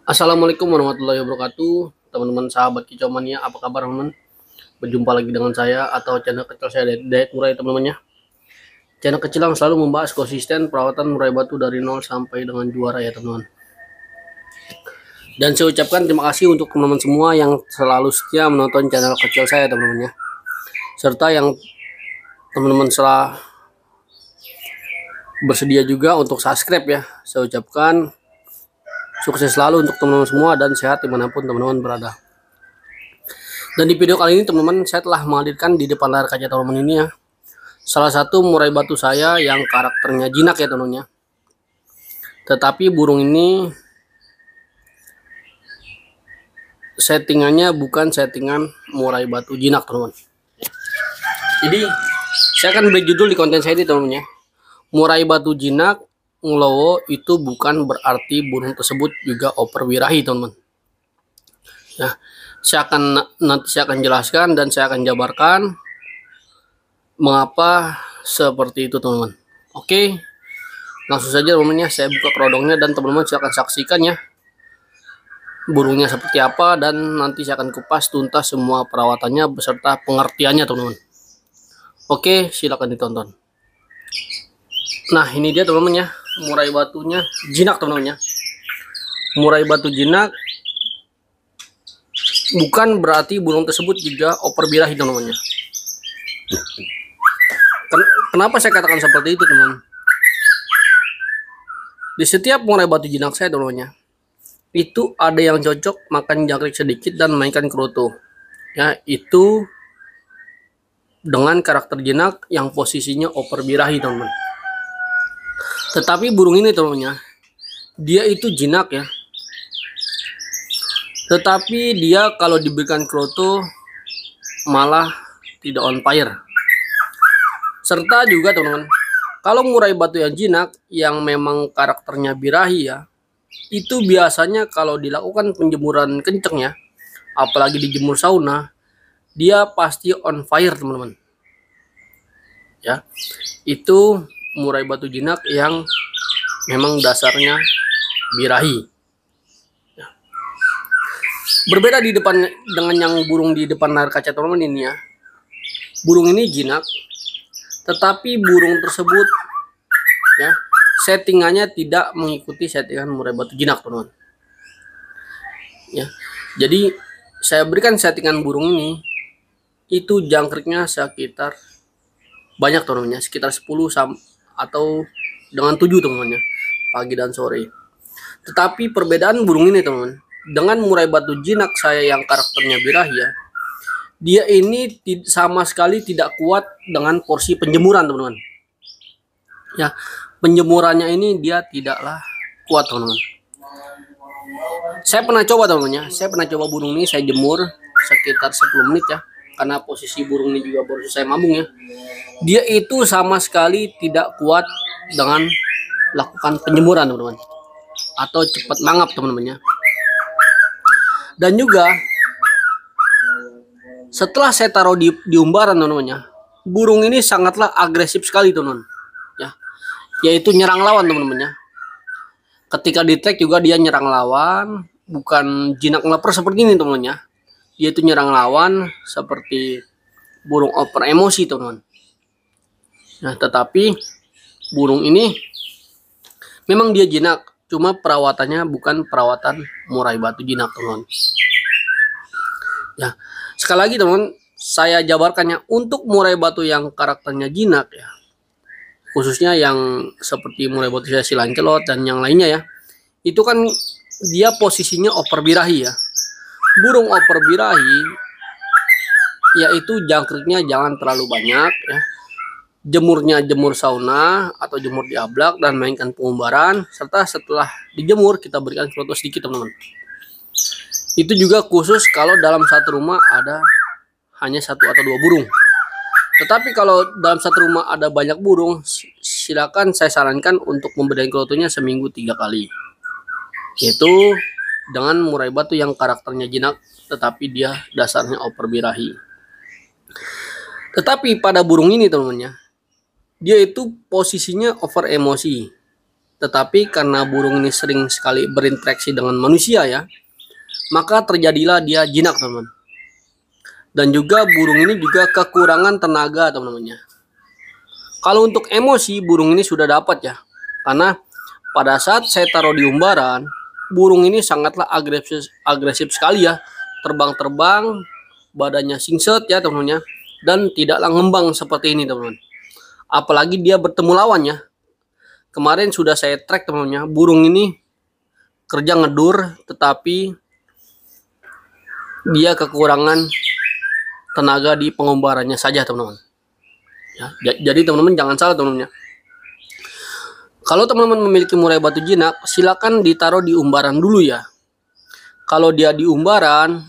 Assalamualaikum warahmatullahi wabarakatuh, teman-teman sahabat Kicau Mania, apa kabar teman-teman? Berjumpa lagi dengan saya atau channel kecil saya Diet Murai teman-teman ya. Channel kecil yang selalu membahas konsisten perawatan murai batu dari nol sampai dengan juara ya teman-teman. Dan saya ucapkan terima kasih untuk teman-teman semua yang selalu setia menonton channel kecil saya teman-teman ya. Serta yang teman-teman setelah bersedia juga untuk subscribe ya. Saya ucapkan sukses selalu untuk teman-teman semua dan sehat dimanapun teman-teman berada. Dan di video kali ini teman-teman saya telah menghadirkan di depan layar kaca teman-teman ini ya salah satu murai batu saya yang karakternya jinak ya teman-teman ya. Tetapi burung ini settingannya bukan settingan murai batu jinak teman-teman. Jadi saya akan beri judul di konten saya ini teman-teman ya. Murai batu jinak Nglowo itu bukan berarti burung tersebut juga oper birahi teman-teman. Ya, nanti saya akan jelaskan dan saya akan jabarkan mengapa seperti itu teman-teman. Oke, langsung saja teman-teman ya, saya buka kerodongnya dan teman-teman silakan saksikan ya burungnya seperti apa, dan nanti saya akan kupas tuntas semua perawatannya beserta pengertiannya teman-teman. Oke, silakan ditonton. Nah, ini dia teman-teman ya, murai batunya jinak teman-teman ya. Murai batu jinak bukan berarti burung tersebut juga oper birahi teman-teman ya. Kenapa saya katakan seperti itu teman-teman? Di setiap murai batu jinak saya teman-teman ya, itu ada yang cocok makan jangkrik sedikit dan mainkan kerutu. Ya, itu dengan karakter jinak yang posisinya oper birahi teman-teman. Tetapi burung ini teman-teman ya, dia itu jinak ya. Tetapi dia kalau diberikan kroto malah tidak on fire. Serta juga teman-teman, kalau murai batu yang jinak yang memang karakternya birahi ya, itu biasanya kalau dilakukan penjemuran kenceng ya, apalagi dijemur sauna, dia pasti on fire teman-teman. Ya, itu murai batu jinak yang memang dasarnya birahi. Berbeda di depan dengan yang burung di depan layar kaca teman-teman ini ya. Burung ini jinak, tetapi burung tersebut ya settingannya tidak mengikuti settingan murai batu jinak teman-teman. Ya, jadi saya berikan settingan burung ini itu jangkriknya sekitar banyak teman-teman ya, sekitar 10 atau dengan 7 teman-teman ya, pagi dan sore. Tetapi perbedaan burung ini teman-teman dengan murai batu jinak saya yang karakternya birahi ya, dia ini sama sekali tidak kuat dengan porsi penjemuran teman-teman ya. Penjemurannya ini dia tidaklah kuat teman-teman. Saya pernah coba teman-teman ya, saya pernah coba burung ini saya jemur sekitar 10 menit ya, karena posisi burung ini juga baru selesai mambung ya. Dia itu sama sekali tidak kuat dengan lakukan penjemuran teman-teman, atau cepat mangap teman-teman ya. Dan juga setelah saya taruh di umbaran teman-teman ya, burung ini sangatlah agresif sekali teman-teman ya, yaitu nyerang lawan teman-teman ya. Ketika di tag juga dia nyerang lawan, bukan jinak ngeleper seperti ini teman-teman ya. Dia itu nyerang lawan seperti burung oper emosi teman-teman. Nah, tetapi burung ini memang dia jinak, cuma perawatannya bukan perawatan murai batu jinak teman-teman. Ya, sekali lagi teman-teman, saya jabarkannya untuk murai batu yang karakternya jinak ya, khususnya yang seperti murai batu saya silancelot dan yang lainnya ya, itu kan dia posisinya oper birahi ya. Burung oper birahi yaitu jangkriknya jangan terlalu banyak ya. Jemurnya jemur sauna atau jemur di ablak dan mainkan pengumbaran, serta setelah dijemur kita berikan kroto sedikit teman-teman. Itu juga khusus kalau dalam satu rumah ada hanya 1 atau 2 burung. Tetapi kalau dalam satu rumah ada banyak burung, silakan saya sarankan untuk memberikan krotonya seminggu 3 kali. Itu dengan murai batu yang karakternya jinak tetapi dia dasarnya oper birahi. Tetapi pada burung ini teman-teman ya, dia itu posisinya over emosi. Tetapi karena burung ini sering sekali berinteraksi dengan manusia ya, maka terjadilah dia jinak teman-teman. Dan juga burung ini juga kekurangan tenaga teman-teman ya. Kalau untuk emosi burung ini sudah dapat ya. Karena pada saat saya taruh di umbaran, burung ini sangatlah agresif sekali ya. Terbang-terbang, badannya singset ya teman-teman ya. Dan tidaklah ngembang seperti ini teman-teman. Apalagi dia bertemu lawannya. Kemarin sudah saya track teman-teman ya. Burung ini kerja ngedur tetapi dia kekurangan tenaga di pengumbarannya saja teman-teman. Ya, jadi teman-teman jangan salah teman-teman ya. Kalau teman-teman memiliki murai batu jinak, silakan ditaruh di umbaran dulu ya. Kalau dia di umbaran,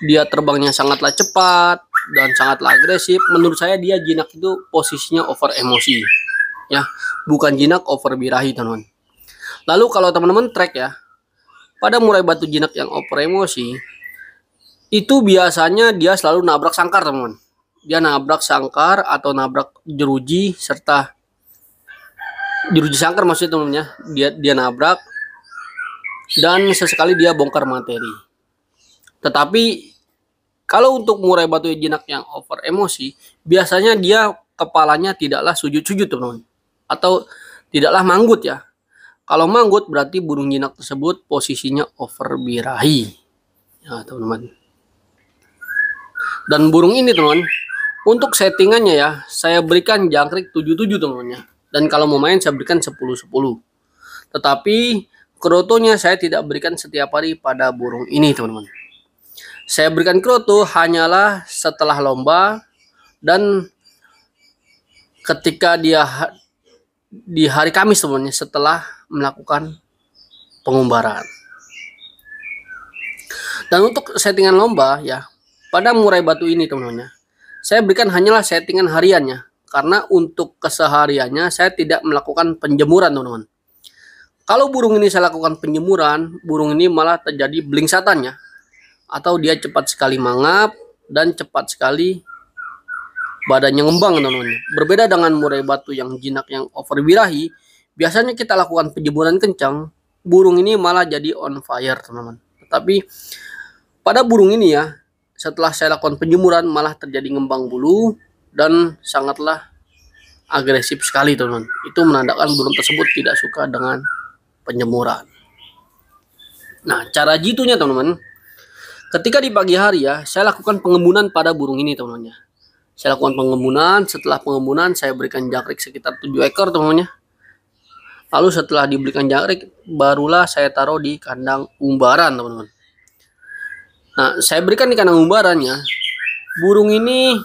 dia terbangnya sangatlah cepat dan sangatlah agresif. Menurut saya dia jinak itu posisinya over emosi, ya, bukan jinak over birahi teman-teman. Lalu kalau teman-teman track ya, pada murai batu jinak yang over emosi, itu biasanya dia selalu nabrak sangkar teman-teman. Dia nabrak sangkar atau nabrak jeruji serta jeruji sangkar maksudnya teman-teman ya. Dia nabrak dan sesekali dia bongkar materi. Tetapi kalau untuk murai batu jinak yang over emosi, biasanya dia kepalanya tidaklah sujud-sujud teman-teman, atau tidaklah manggut ya. Kalau manggut berarti burung jinak tersebut posisinya over birahi ya teman-teman. Dan burung ini teman-teman, untuk settingannya ya, saya berikan jangkrik 77 teman-teman ya. Dan kalau mau main saya berikan 10-10. Tetapi krotonya saya tidak berikan setiap hari pada burung ini teman-teman. Saya berikan kroto hanyalah setelah lomba dan ketika dia di hari Kamis teman-teman, setelah melakukan pengumbaran. Dan untuk settingan lomba ya, pada murai batu ini teman-teman ya, saya berikan hanyalah settingan hariannya. Karena untuk kesehariannya saya tidak melakukan penjemuran teman-teman. Kalau burung ini saya lakukan penjemuran, burung ini malah terjadi blingsatannya. Atau dia cepat sekali mangap dan cepat sekali badannya ngembang teman-teman. Berbeda dengan murai batu yang jinak yang over birahi, biasanya kita lakukan penjemuran kencang, burung ini malah jadi on fire teman-teman. Tetapi pada burung ini ya, setelah saya lakukan penjemuran malah terjadi ngembang bulu dan sangatlah agresif sekali teman-teman. Itu menandakan burung tersebut tidak suka dengan penjemuran. Nah, cara jitunya teman-teman, ketika di pagi hari ya, saya lakukan pengembunan pada burung ini teman-teman ya. Saya lakukan pengembunan, setelah pengembunan saya berikan jangkrik sekitar 7 ekor teman-teman ya. Lalu setelah diberikan jangkrik, barulah saya taruh di kandang umbaran teman-teman. Nah, saya berikan di kandang umbarannya, burung ini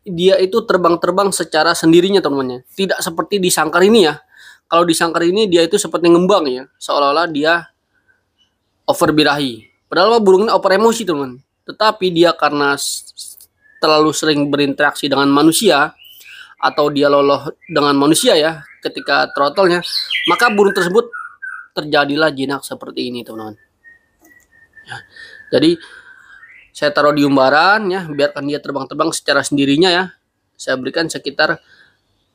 dia itu terbang-terbang secara sendirinya teman-teman. Tidak seperti di sangkar ini ya. Kalau di sangkar ini dia itu seperti ngembang ya, seolah-olah dia over birahi. Padahal burung ini over emosi teman-teman. Tetapi dia karena terlalu sering berinteraksi dengan manusia atau dia loloh dengan manusia ya ketika throttle-nya, maka burung tersebut terjadilah jinak seperti ini teman-teman. Ya, jadi saya taruh di umbaran ya, biarkan dia terbang-terbang secara sendirinya ya. Saya berikan sekitar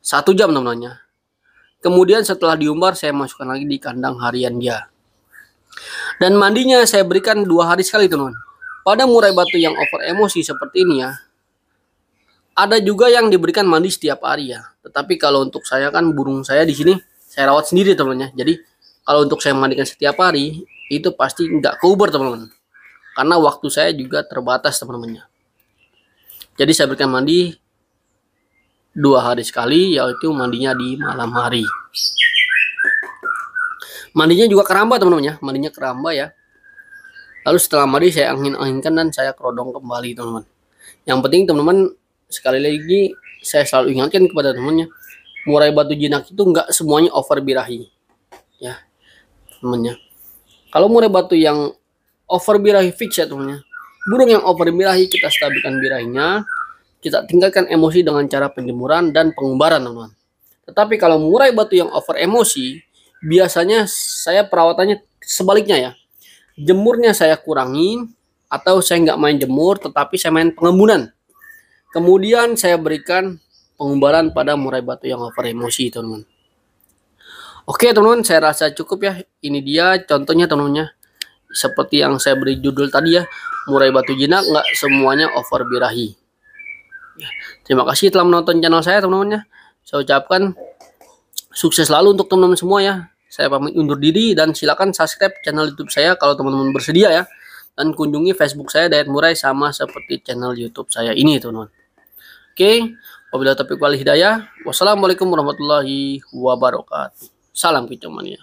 1 jam teman-teman ya. Kemudian setelah diumbar saya masukkan lagi di kandang harian dia. Dan mandinya saya berikan 2 hari sekali teman-teman. Pada murai batu yang over emosi seperti ini ya, ada juga yang diberikan mandi setiap hari ya. Tetapi kalau untuk saya kan burung saya di sini saya rawat sendiri teman-teman ya. Jadi kalau untuk saya mandikan setiap hari itu pasti nggak keuber teman-teman. Karena waktu saya juga terbatas teman-teman. Jadi saya berikan mandi 2 hari sekali, yaitu mandinya di malam hari. Mandinya juga keramba teman-teman ya, mandinya keramba ya. Lalu setelah mandi saya angin-anginkan dan saya kerodong kembali teman-teman. Yang penting teman-teman, sekali lagi saya selalu ingatkan kepada teman-teman, murai batu jinak itu enggak semuanya over birahi. Ya, teman-teman. Kalau murai batu yang over birahi fix ya teman-teman. Burung yang over birahi kita stabilkan birahinya, kita tingkatkan emosi dengan cara penjemuran dan pengumbaran teman-teman. Tetapi kalau murai batu yang over emosi, biasanya saya perawatannya sebaliknya ya. Jemurnya saya kurangin atau saya nggak main jemur, tetapi saya main pengembunan. Kemudian saya berikan pengumbaran pada murai batu yang over emosi teman-teman. Oke teman-teman, saya rasa cukup ya. Ini dia contohnya teman-teman. Seperti yang saya beri judul tadi ya, murai batu jinak nggak semuanya over birahi. Terima kasih telah menonton channel saya teman-teman ya. Saya ucapkan sukses selalu untuk teman-teman semua ya. Saya pamit undur diri dan silakan subscribe channel YouTube saya kalau teman-teman bersedia ya. Dan kunjungi Facebook saya Dayat Murai sama seperti channel YouTube saya ini teman-teman. Oke, wabillahi taufiq wal hidayah. Wassalamualaikum warahmatullahi wabarakatuh. Salam kicau mania.